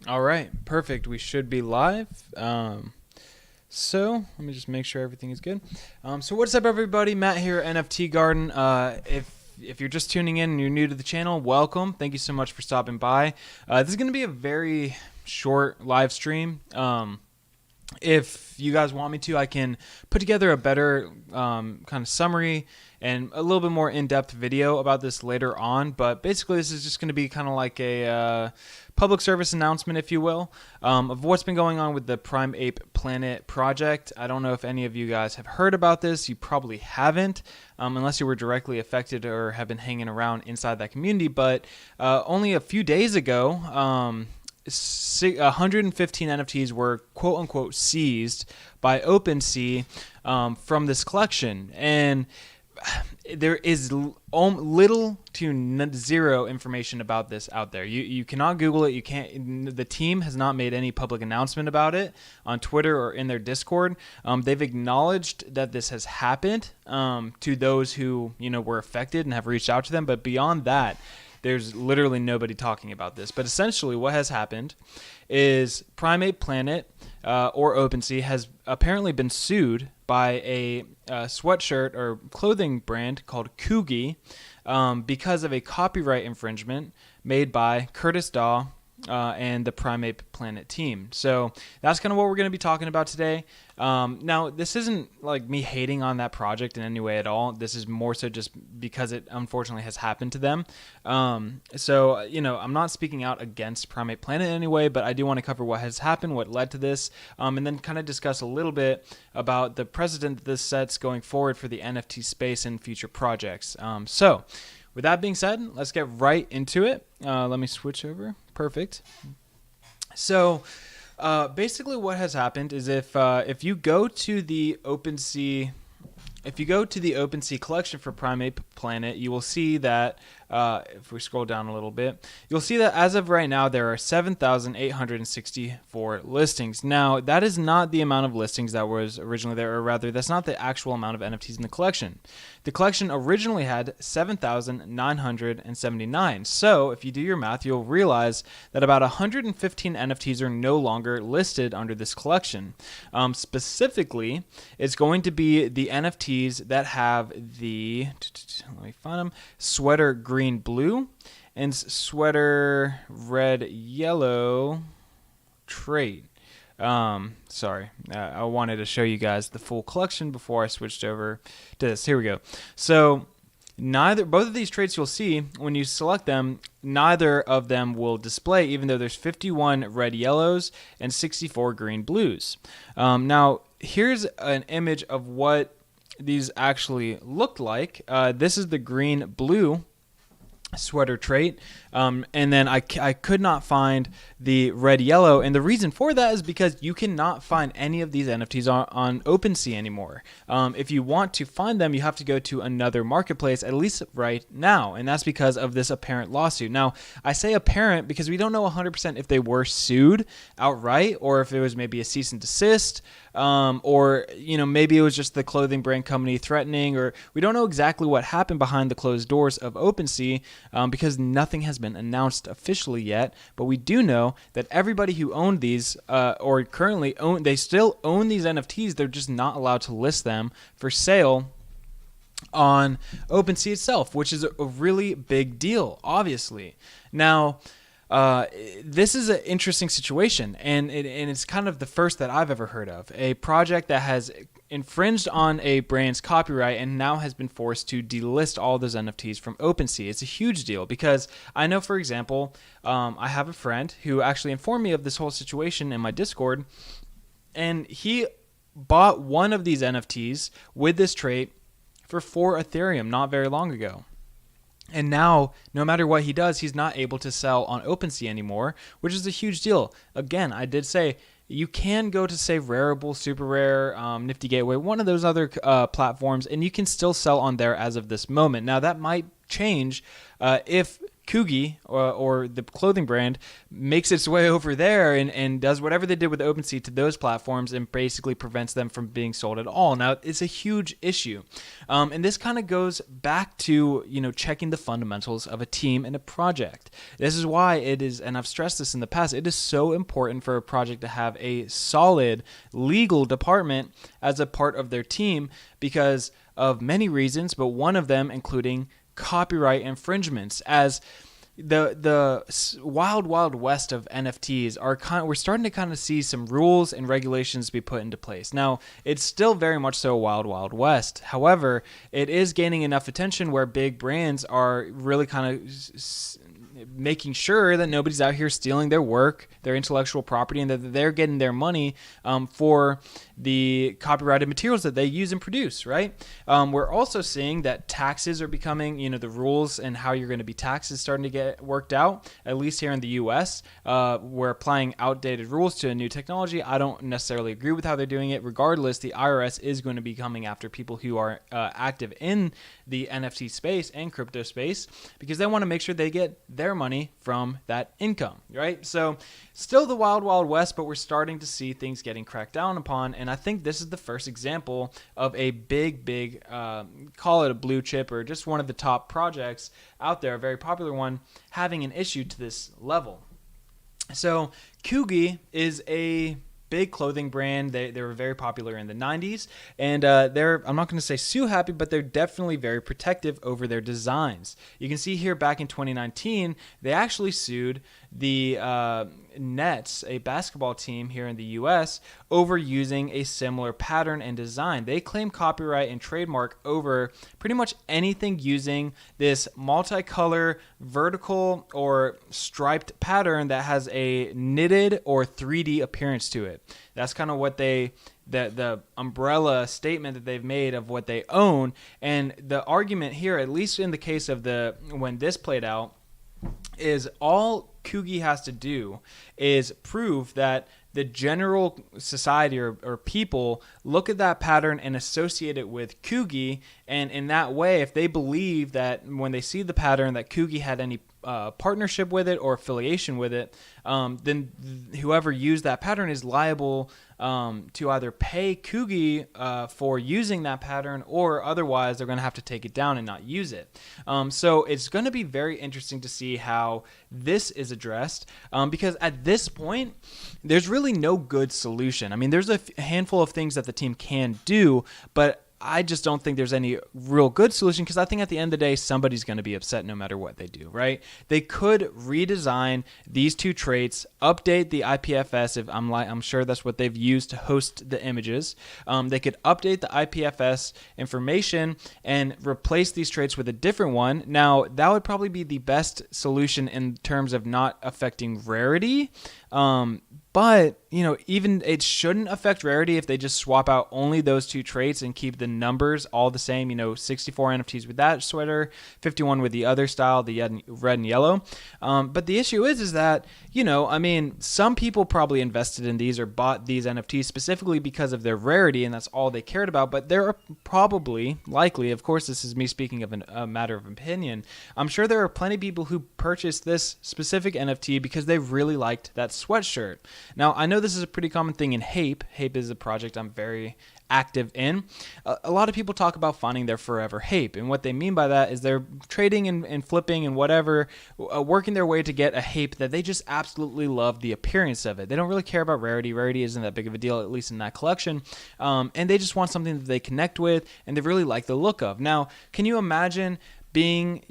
All right, perfect. We should be live. So let me just make sure everything is good. So what's up, everybody? Matt here, NFT Garden. If you're just tuning in and you're new to the channel, welcome. Thank you so much for stopping by. This is going to be a very short live stream. If you guys want me to, I can put together a better kind of summary and a little bit more in-depth video about this later on. But basically, this is just going to be kind of like a public service announcement, if you will, of what's been going on with the Prime Ape Planet project. I don't know if any of you guys have heard about this. You probably haven't, unless you were directly affected or have been hanging around inside that community. But only a few days ago, 115 NFTs were quote unquote seized by OpenSea from this collection, and there is little to zero information about this out there. You cannot Google it. You can't. The team has not made any public announcement about it on Twitter or in their Discord. They've acknowledged that this has happened to those who were affected and have reached out to them, but beyond that, there's literally nobody talking about this. But essentially what has happened is Prime Ape Planet or OpenSea has apparently been sued by a sweatshirt or clothing brand called Coogie because of a copyright infringement made by Curtis Daw and the Prime Ape Planet team. So that's kind of what we're going to be talking about today. Now, this isn't like me hating on that project in any way at all. This is more so just because it unfortunately has happened to them. So, I'm not speaking out against Prime Ape Planet in any way, but I do want to cover what has happened, what led to this, and then kind of discuss a little bit about the precedent that this sets going forward for the NFT space and future projects. So with that being said, let's get right into it. Let me switch over. Perfect. So basically what has happened is if you go to the OpenSea collection for Prime Ape Planet, you will see that if we scroll down a little bit, you'll see that as of right now, there are 7,864 listings. Now, that is not the amount of listings that was originally there, or rather, that's not the actual amount of NFTs in the collection. The collection originally had 7,979. So, if you do your math, you'll realize that about 115 NFTs are no longer listed under this collection. Specifically, it's going to be the NFTs that have the, let me find them, sweater green blue and sweater red yellow trait. Sorry, I wanted to show you guys the full collection before I switched over to this. Here we go. So both of these traits, you'll see when you select them, neither of them will display, even though there's 51 red yellows and 64 green blues. Now here's an image of what these actually looked like. This is the green blue sweater trait, and then I could not find the red yellow, and the reason for that is because you cannot find any of these NFTs on OpenSea anymore. If you want to find them, you have to go to another marketplace, at least right now, and that's because of this apparent lawsuit. Now, I say apparent because we don't know 100% if they were sued outright or if it was maybe a cease and desist, or maybe it was just the clothing brand company threatening, or we don't know exactly what happened behind the closed doors of OpenSea because nothing has been announced officially yet. But we do know that everybody who owned these or currently own, they still own these NFTs. They're just not allowed to list them for sale on OpenSea itself, which is a really big deal, obviously. Now, this is an interesting situation, and it's kind of the first that I've ever heard of. A project that has infringed on a brand's copyright and now has been forced to delist all those NFTs from OpenSea. It's a huge deal because I know, for example, I have a friend who actually informed me of this whole situation in my Discord, and he bought one of these NFTs with this trait for 4 Ethereum not very long ago. And now, no matter what he does, he's not able to sell on OpenSea anymore, which is a huge deal. Again, I did say you can go to, say, Rarible, Super Rare, Nifty Gateway, one of those other platforms, and you can still sell on there as of this moment. Now, that might change if Kugi or the clothing brand makes its way over there and does whatever they did with OpenSea to those platforms and basically prevents them from being sold at all. Now, it's a huge issue. And this kind of goes back to, checking the fundamentals of a team and a project. This is why it is, and I've stressed this in the past, it is so important for a project to have a solid legal department as a part of their team because of many reasons, but one of them including copyright infringements. As the wild west of NFTs we're starting to kind of see some rules and regulations be put into place. Now, it's still very much so wild west. However, it is gaining enough attention where big brands are really kind of making sure that nobody's out here stealing their work, their intellectual property, and that they're getting their money for the copyrighted materials that they use and produce, right? We're also seeing that taxes are becoming, the rules and how you're going to be taxed is starting to get worked out, at least here in the U.S. We're applying outdated rules to a new technology. I don't necessarily agree with how they're doing it. Regardless, the IRS is going to be coming after people who are active in the NFT space and crypto space because they want to make sure they get their money from that income, right? So still the wild west, but we're starting to see things getting cracked down upon, and I think this is the first example of a big call it a blue chip or just one of the top projects out there, a very popular one, having an issue to this level. So Kugi is a big clothing brand. They were very popular in the 90s, and I'm not going to say sue happy, but they're definitely very protective over their designs. You can see here back in 2019, they actually sued the Nets, a basketball team here in the U.S., over using a similar pattern and design. They claim copyright and trademark over pretty much anything using this multicolor vertical or striped pattern that has a knitted or 3D appearance to it. That's kind of what the umbrella statement that they've made of what they own. And the argument here, at least in the case of when this played out, is all Kugi has to do is prove that the general society or people look at that pattern and associate it with Kugi, and in that way, if they believe that when they see the pattern that Kugi had any partnership with it or affiliation with it, then whoever used that pattern is liable to either pay Kugi for using that pattern, or otherwise they're going to have to take it down and not use it. So it's going to be very interesting to see how this is addressed, because at this point, there's really no good solution. I mean, there's a handful of things that the team can do, but I just don't think there's any real good solution, because I think at the end of the day, somebody's going to be upset no matter what they do, right? They could redesign these two traits, update the IPFS. If I'm sure that's what they've used to host the images. They could update the IPFS information and replace these traits with a different one. Now, that would probably be the best solution in terms of not affecting rarity. But, even it shouldn't affect rarity if they just swap out only those two traits and keep the numbers all the same, 64 NFTs with that sweater, 51 with the other style, the red and yellow. But the issue is that, some people probably invested in these or bought these NFTs specifically because of their rarity, and that's all they cared about. But there are probably, likely, of course, this is me speaking of a matter of opinion, I'm sure there are plenty of people who purchased this specific NFT because they really liked that sweatshirt. Now, I know this is a pretty common thing in Hape. Hape is a project I'm very active in. A lot of people talk about finding their forever Hape, and what they mean by that is they're trading and flipping and whatever, working their way to get a Hape that they just absolutely love the appearance of it. They don't really care about rarity. Rarity isn't that big of a deal, at least in that collection, and they just want something that they connect with and they really like the look of. Now, can you imagine being,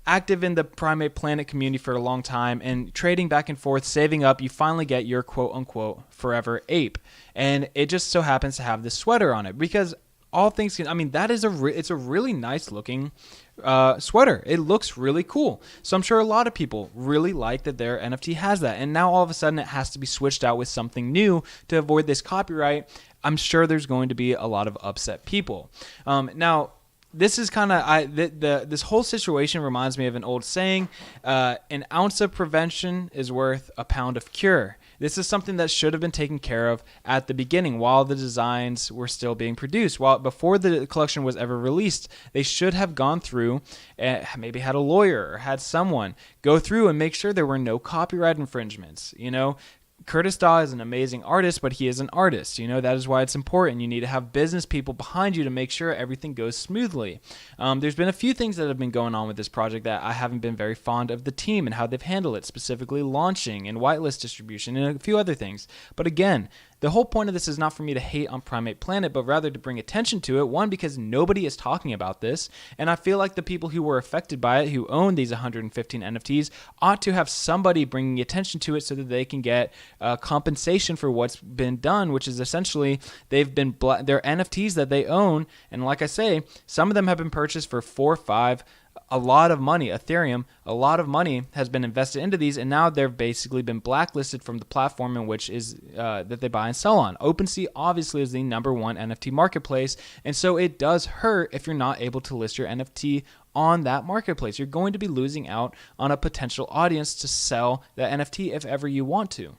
active in the Primate Planet community for a long time and trading back and forth, saving up, you finally get your quote-unquote forever ape, and it just so happens to have this sweater on it, because all things that is it's a really nice looking sweater. It looks really cool. So I'm sure a lot of people really like that their NFT has that, and now all of a sudden it has to be switched out with something new to avoid this copyright. I'm sure there's going to be a lot of upset people. Now, this is kind of this whole situation reminds me of an old saying: an ounce of prevention is worth a pound of cure. This is something that should have been taken care of at the beginning while the designs were still being produced. While before the collection was ever released, they should have gone through, maybe had a lawyer or had someone go through and make sure there were no copyright infringements. Curtis Daw is an amazing artist, but he is an artist. That is why it's important. You need to have business people behind you to make sure everything goes smoothly. There's been a few things that have been going on with this project that I haven't been very fond of the team and how they've handled it, specifically launching and whitelist distribution and a few other things. But again, the whole point of this is not for me to hate on Primate Planet, but rather to bring attention to it. One, because nobody is talking about this, and I feel like the people who were affected by it, who own these 115 NFTs, ought to have somebody bringing attention to it so that they can get compensation for what's been done, which is essentially they've been their NFTs that they own, and like I say, some of them have been purchased for 4 or 5. A lot of money, Ethereum, a lot of money has been invested into these, and now they've basically been blacklisted from the platform in which is that they buy and sell on. OpenSea obviously is the #1 NFT marketplace, and so it does hurt if you're not able to list your NFT on that marketplace. You're going to be losing out on a potential audience to sell that NFT if ever you want to.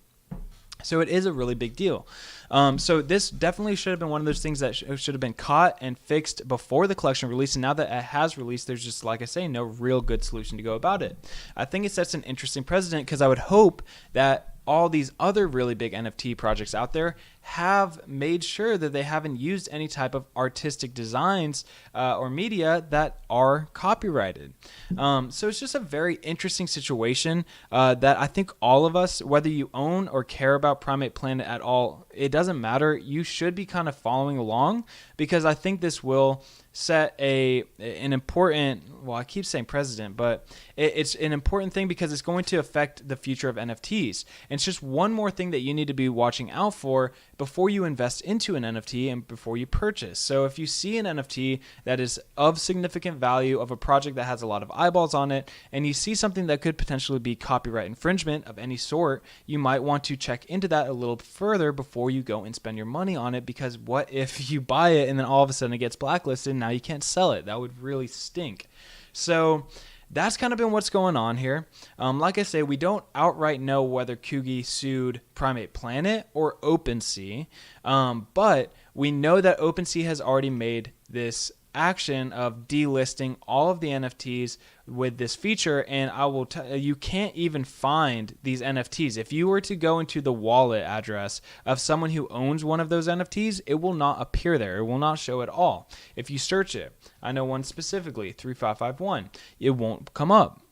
So it is a really big deal. So this definitely should have been one of those things that should have been caught and fixed before the collection release. And now that it has released, there's just, like I say, no real good solution to go about it. I think it sets an interesting precedent because I would hope that all these other really big NFT projects out there have made sure that they haven't used any type of artistic designs or media that are copyrighted. So it's just a very interesting situation that I think all of us, whether you own or care about Primate Planet at all, it doesn't matter. You should be kind of following along because I think this will set an important, well, I keep saying precedent, but it's an important thing because it's going to affect the future of NFTs. And it's just one more thing that you need to be watching out for before you invest into an NFT and before you purchase. So if you see an NFT that is of significant value, of a project that has a lot of eyeballs on it, and you see something that could potentially be copyright infringement of any sort, you might want to check into that a little further before you go and spend your money on it, because what if you buy it and then all of a sudden it gets blacklisted and now you can't sell it? That would really stink. So that's kind of been what's going on here. Like I say, we don't outright know whether Kugi sued Primate Planet or OpenSea, but we know that OpenSea has already made this action of delisting all of the NFTs with this feature, and I will you can't even find these NFTs. If you were to go into the wallet address of someone who owns one of those NFTs, it will not appear there. It will not show at all. If you search it, I know one specifically, 3551, it won't come up.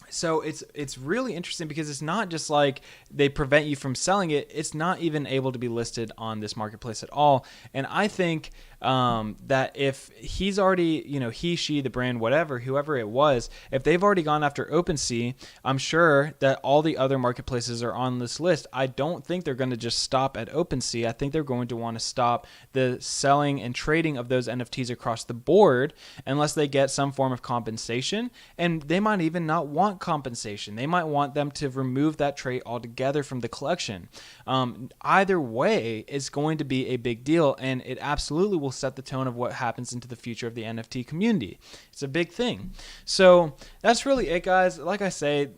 So it's really interesting because it's not just like they prevent you from selling it. It's not even able to be listed on this marketplace at all. And I think that if he's already, he, she, the brand, whatever, whoever it was, if they've already gone after OpenSea, I'm sure that all the other marketplaces are on this list. I don't think they're going to just stop at OpenSea. I think they're going to want to stop the selling and trading of those NFTs across the board unless they get some form of compensation. And they might even not want compensation. They might want them to remove that trait altogether from the collection. Either way, it's going to be a big deal, and it absolutely will set the tone of what happens into the future of the NFT community. It's a big thing. So that's really it, guys. Like I say,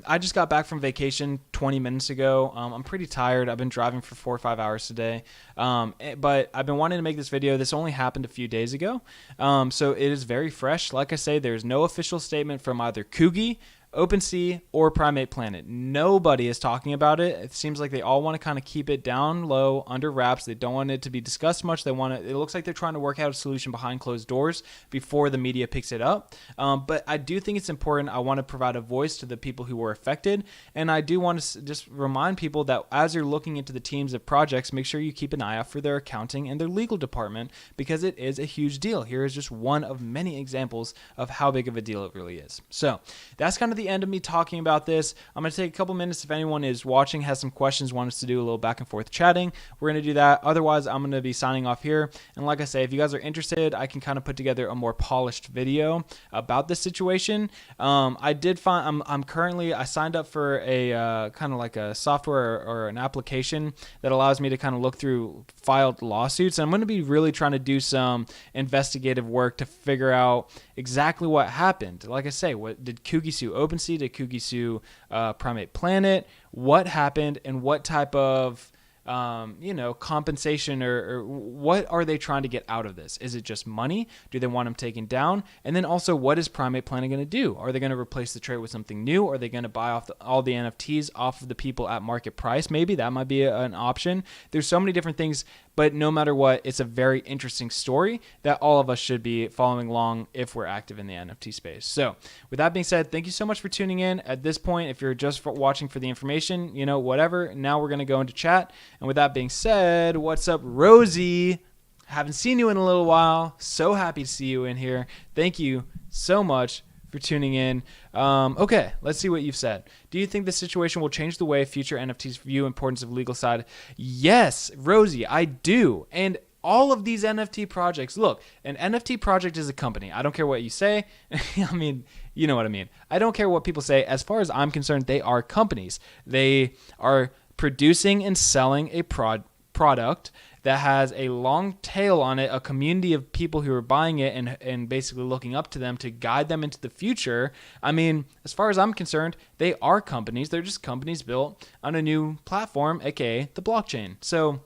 I just got back from vacation 20 minutes ago. I'm pretty tired. I've been driving for 4 or 5 hours today. But I've been wanting to make this video. This only happened a few days ago. So it is very fresh. Like I say, there's no official statement from either Kugi, OpenSea, or Primate Planet. Nobody is talking about it. It seems like they all want to kind of keep it down low, under wraps. They don't want it to be discussed much. It looks like they're trying to work out a solution behind closed doors before the media picks it up. But I do think it's important. I want to provide a voice to the people who were affected. And I do want to just remind people that as you're looking into the teams of projects, make sure you keep an eye out for their accounting and their legal department, because it is a huge deal. Here is just one of many examples of how big of a deal it really is. So that's kind of the end of me talking about this. I'm going to take a couple minutes. If anyone is watching, has some questions, wants us to do a little back and forth chatting, we're going to do that. Otherwise, I'm going to be signing off here. And like I say, if you guys are interested, I can kind of put together a more polished video about this situation. I did find, I signed up for a kind of like a software or an application that allows me to kind of look through filed lawsuits. And I'm going to be really trying to do some investigative work to figure out exactly what happened. Like I say, what did Kuki sue OpenSea? Did Kuki sue Primate Planet? What happened, and what type of compensation or what are they trying to get out of this? Is it just money? Do they want them taken down? And then also, what is Primate Planet going to do? Are they going to replace the trade with something new? Are they going to buy off all the NFTs off of the people at market price? Maybe that might be an option. There's so many different things, but no matter what, it's a very interesting story that all of us should be following along if we're active in the NFT space. So with that being said, thank you so much for tuning in. At this point, if you're just watching for the information, whatever, now we're going to go into chat. And with that being said, what's up, Rosie? Haven't seen you in a little while. So happy to see you in here. Thank you so much for tuning in. Okay, let's see what you've said. Do you think this situation will change the way future NFTs view importance of legal side? Yes, Rosie, I do. And all of these NFT projects, look, an NFT project is a company. I don't care what you say. I mean, you know what I mean. I don't care what people say. As far as I'm concerned, they are companies. They are producing and selling a product that has a long tail on it, a community of people who are buying it and basically looking up to them to guide them into the future. I mean, as far as I'm concerned, they are companies. They're just companies built on a new platform, aka the blockchain. So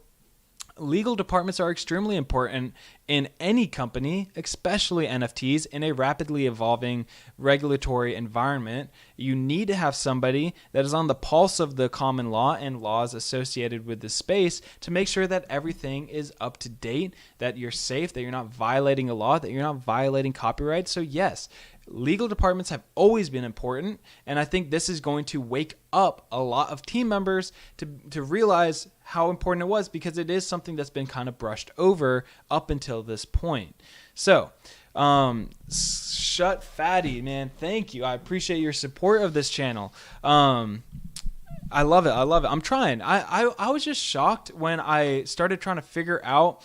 legal departments are extremely important in any company, especially NFTs, in a rapidly evolving regulatory environment. You need to have somebody that is on the pulse of the common law and laws associated with the space to make sure that everything is up to date, that you're safe, that you're not violating a law, that you're not violating copyright. So yes, legal departments have always been important, and I think this is going to wake up a lot of team members to realize how important it was, because it is something that's been kind of brushed over up until this point. So, Shut Fatty, man, thank you. I appreciate your support of this channel. I love it. I'm trying. I was just shocked when I started trying to figure out,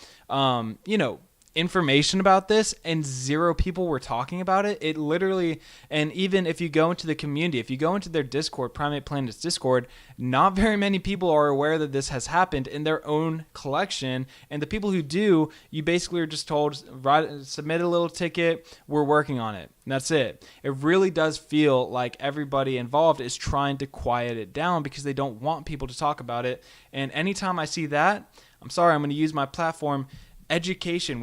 information about this, and zero people were talking about it. It literally, and even if you go into the community, if you go into their Discord, Primate Planet's Discord, not very many people are aware that this has happened in their own collection. And the people who do, you basically are just told, submit a little ticket, we're working on it. And that's it. It really does feel like everybody involved is trying to quiet it down because they don't want people to talk about it. And anytime I see that, I'm sorry, I'm going to use my platform. Education.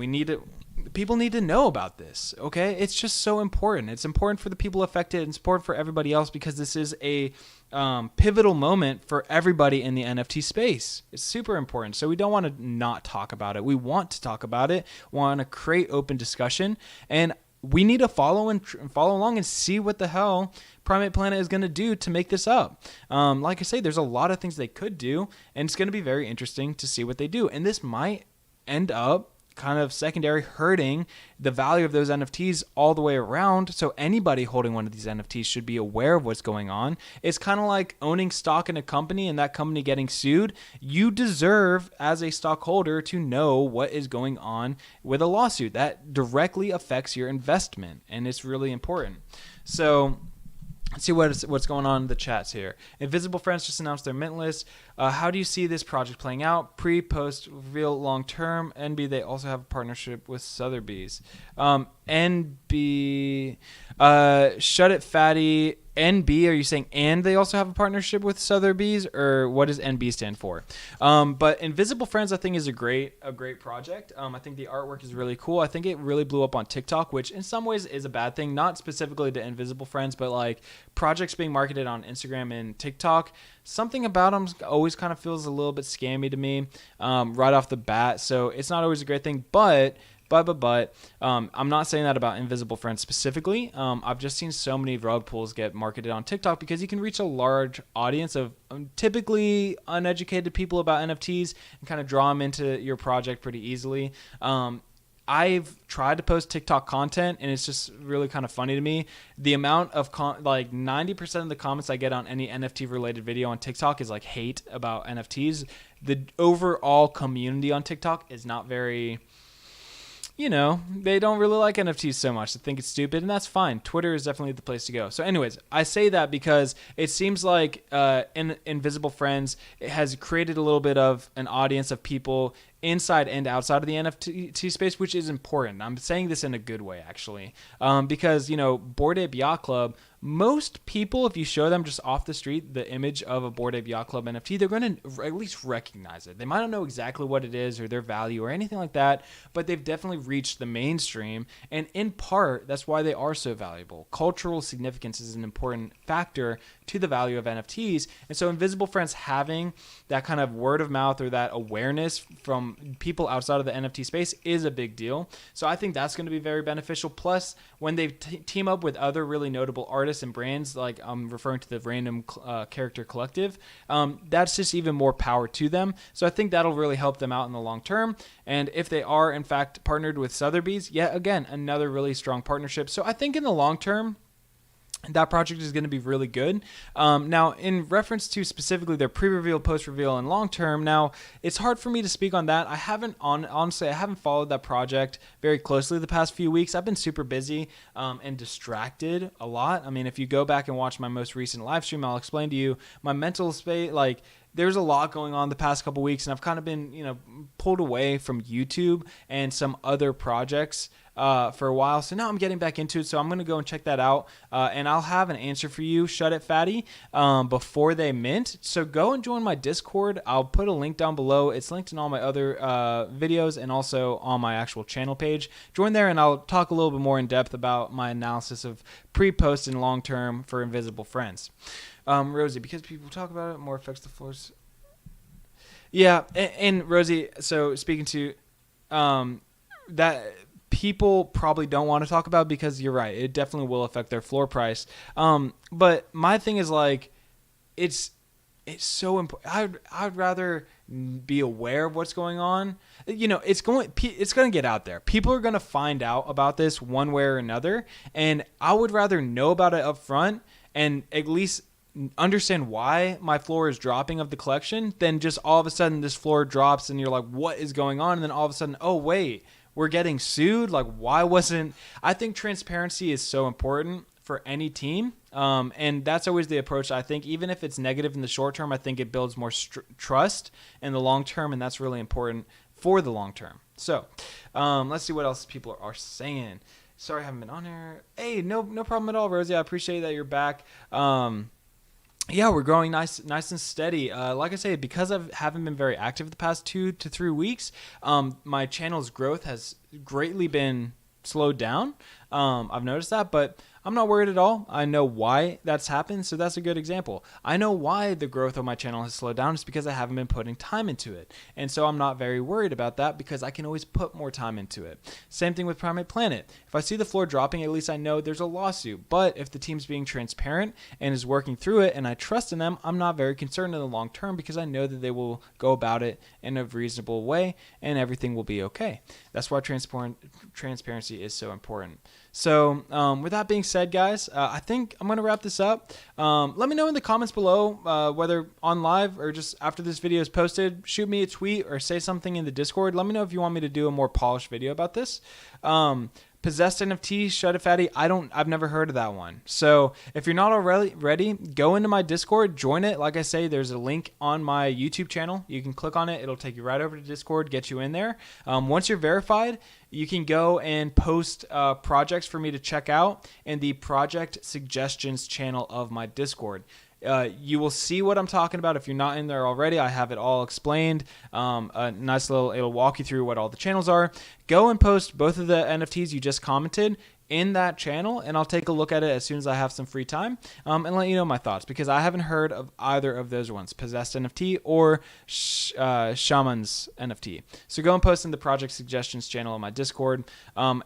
People need to know about this. Okay. It's just so important. It's important for the people affected. It's important for everybody else, because this is a pivotal moment for everybody in the NFT space. It's super important. So we don't want to not talk about it. We want to talk about it. We want to create open discussion, and we need to follow along and see what the hell Primate Planet is going to do to make this up. Like I say, there's a lot of things they could do, and it's going to be very interesting to see what they do. And this might end up kind of secondary hurting the value of those NFTs all the way around. So anybody holding one of these NFTs should be aware of what's going on. It's kind of like owning stock in a company and that company getting sued. You deserve, as a stockholder, to know what is going on with a lawsuit. That directly affects your investment, and it's really important. So let's see what's going on in the chats here. Invisible Friends just announced their mint list. How do you see this project playing out? Pre, post, real, long term? NB, they also have a partnership with Sotheby's. NB, Shut It Fatty. NB, are you saying and they also have a partnership with Sotheby's, or what does NB stand for? But Invisible Friends, I think, is a great project. I think the artwork is really cool. I think it really blew up on TikTok, which in some ways is a bad thing, not specifically to Invisible Friends, but like projects being marketed on Instagram and TikTok. Something about them always kind of feels a little bit scammy to me right off the bat. So it's not always a great thing, but I'm not saying that about Invisible Friends specifically. I've just seen so many rug pulls get marketed on TikTok because you can reach a large audience of typically uneducated people about NFTs and kind of draw them into your project pretty easily. I've tried to post TikTok content, and it's just really kind of funny to me. The amount of like 90% of the comments I get on any NFT related video on TikTok is like hate about NFTs. The overall community on TikTok is not very, they don't really like NFTs so much. They think it's stupid, and that's fine. Twitter is definitely the place to go. So anyways, I say that because it seems like Invisible Friends has created a little bit of an audience of people inside and outside of the NFT space, which is important. I'm saying this in a good way, actually, because, Bored Ape Yacht Club, most people, if you show them just off the street the image of a Bored Ape Yacht Club NFT, they're going to at least recognize it. They might not know exactly what it is or their value or anything like that, but they've definitely reached the mainstream. And in part, that's why they are so valuable. Cultural significance is an important factor to the value of NFTs. And so Invisible Friends having that kind of word of mouth or that awareness from people outside of the NFT space is a big deal. So I think that's going to be very beneficial. Plus, when they team up with other really notable artists and brands, like I'm referring to the Random Character Collective, that's just even more power to them. So I think that'll really help them out in the long term. And if they are, in fact, partnered with Sotheby's, yet again, another really strong partnership. So I think in the long term, that project is going to be really good. Now, in reference to specifically their pre-reveal, post-reveal, and long-term, now, it's hard for me to speak on that. Honestly, I haven't followed that project very closely the past few weeks. I've been super busy and distracted a lot. I mean, if you go back and watch my most recent live stream, I'll explain to you my mental space, there's a lot going on the past couple weeks, and I've kind of been, pulled away from YouTube and some other projects for a while. So now I'm getting back into it. So I'm going to go and check that out. And I'll have an answer for you, Shut It Fatty, before they mint. So go and join my Discord. I'll put a link down below. It's linked in all my other videos and also on my actual channel page. Join there and I'll talk a little bit more in depth about my analysis of pre, post, and long term for Invisible Friends. Rosie, because people talk about it, more affects the floors. Yeah, and Rosie, so speaking to that, people probably don't want to talk about because you're right, it definitely will affect their floor price. But my thing is it's so important. I'd rather be aware of what's going on. It's going to get out there. People are going to find out about this one way or another, and I would rather know about it up front and at least understand why my floor is dropping of the collection than just all of a sudden this floor drops and you're like, what is going on? And then all of a sudden, oh wait, we're getting sued. Why wasn't? I think transparency is so important for any team. And that's always the approach. I think even if it's negative in the short term, I think it builds more trust in the long term. And that's really important for the long term. So let's see what else people are saying. Sorry, I haven't been on here. Hey, no problem at all, Rosie. I appreciate that you're back. Yeah, we're growing nice and steady. Like I say, because I haven't been very active the past 2 to 3 weeks, my channel's growth has greatly been slowed down. I've noticed that, but I'm not worried at all. I know why that's happened, so that's a good example. I know why the growth of my channel has slowed down. It's because I haven't been putting time into it. And so I'm not very worried about that because I can always put more time into it. Same thing with Primate Planet. If I see the floor dropping, at least I know there's a lawsuit. But if the team's being transparent and is working through it and I trust in them, I'm not very concerned in the long term because I know that they will go about it in a reasonable way and everything will be okay. That's why transparency is so important. So with that being said, guys, I think I'm going to wrap this up. Let me know in the comments below, whether on live or just after this video is posted. Shoot me a tweet or say something in the Discord. Let me know if you want me to do a more polished video about this. Possessed NFT, Shut It Fatty, I've never heard of that one. So if you're not already ready, go into my Discord, join it. Like I say, there's a link on my YouTube channel. You can click on it. It'll take you right over to Discord, get you in there. Once you're verified, you can go and post projects for me to check out in the project suggestions channel of my Discord. You will see what I'm talking about. If you're not in there already, I have it all explained. A nice it'll walk you through what all the channels are. Go and post both of the NFTs you just commented in that channel, and I'll take a look at it as soon as I have some free time and let you know my thoughts, because I haven't heard of either of those ones, Possessed NFT or Shaman's NFT. So go and post in the project suggestions channel on my Discord.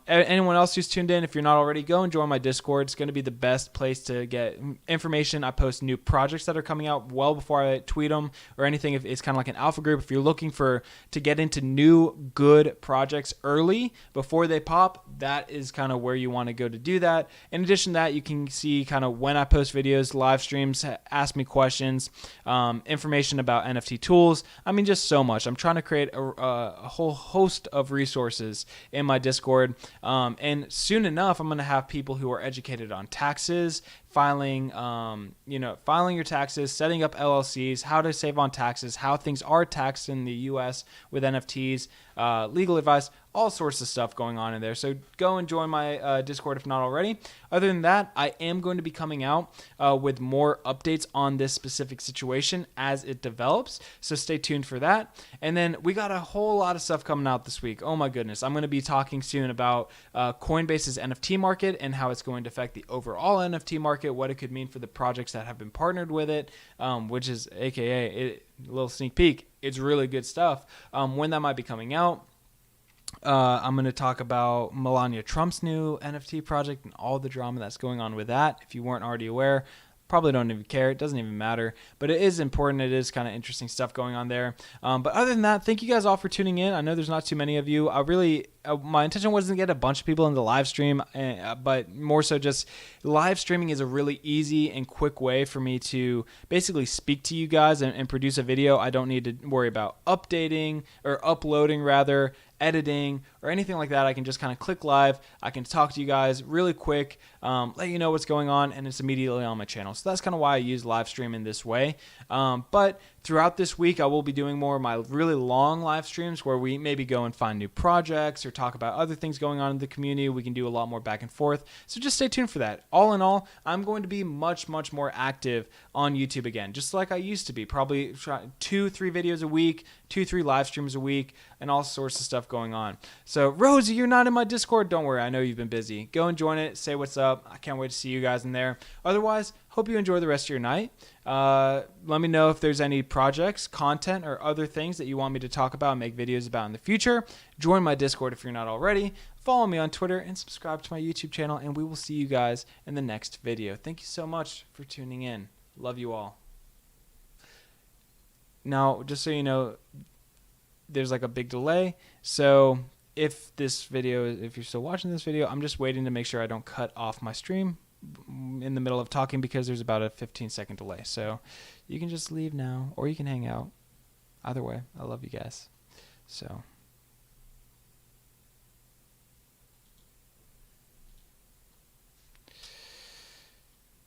Anyone else who's tuned in, if you're not already, go and join my Discord. It's going to be the best place to get information. I post new projects that are coming out well before I tweet them or anything. It's kind of like an alpha group. If you're looking to get into new good projects early before they pop, that is kind of where you want want to go to do that. In addition to that, you can see kind of when I post videos, live streams, ask me questions, information about NFT tools. I mean, just so much. I'm trying to create a whole host of resources in my Discord. And soon enough, I'm going to have people who are educated on taxes, filing your taxes, setting up LLCs, how to save on taxes, how things are taxed in the US with NFTs, legal advice, all sorts of stuff going on in there. So go and join my Discord if not already. Other than that, I am going to be coming out with more updates on this specific situation as it develops. So stay tuned for that. And then we got a whole lot of stuff coming out this week. Oh my goodness. I'm going to be talking soon about Coinbase's NFT market and how it's going to affect the overall NFT market, what it could mean for the projects that have been partnered with it, which is AKA a little sneak peek. It's really good stuff. When that might be coming out. I'm going to talk about Melania Trump's new NFT project and all the drama that's going on with that. If you weren't already aware, probably don't even care. It doesn't even matter. But it is important. It is kind of interesting stuff going on there. But other than that, thank you guys all for tuning in. I know there's not too many of you. My intention wasn't to get a bunch of people in the live stream, but more so just live streaming is a really easy and quick way for me to basically speak to you guys and produce a video. I don't need to worry about updating or uploading rather, editing or anything like that. I can just kind of click live. I can talk to you guys really quick, let you know what's going on, and it's immediately on my channel. So that's kind of why I use live stream in this way. But throughout this week, I will be doing more of my really long live streams where we maybe go and find new projects or talk about other things going on in the community. We can do a lot more back and forth. So just stay tuned for that. All in all, I'm going to be much, much more active on YouTube again, just like I used to be. Probably 2-3 videos a week, 2-3 live streams a week, and all sorts of stuff going on. So Rosie, you're not in my Discord. Don't worry. I know you've been busy. Go and join it. Say what's up. I can't wait to see you guys in there. Otherwise, hope you enjoy the rest of your night. Let me know if there's any projects, content, or other things that you want me to talk about and make videos about in the future. Join my Discord if you're not already. Follow me on Twitter and subscribe to my YouTube channel, and we will see you guys in the next video. Thank you so much for tuning in. Love you all. Now, just so you know, there's like a big delay. So if you're still watching this video, I'm just waiting to make sure I don't cut off my stream in the middle of talking because there's about a 15-second delay. So you can just leave now or you can hang out. Either way, I love you guys. So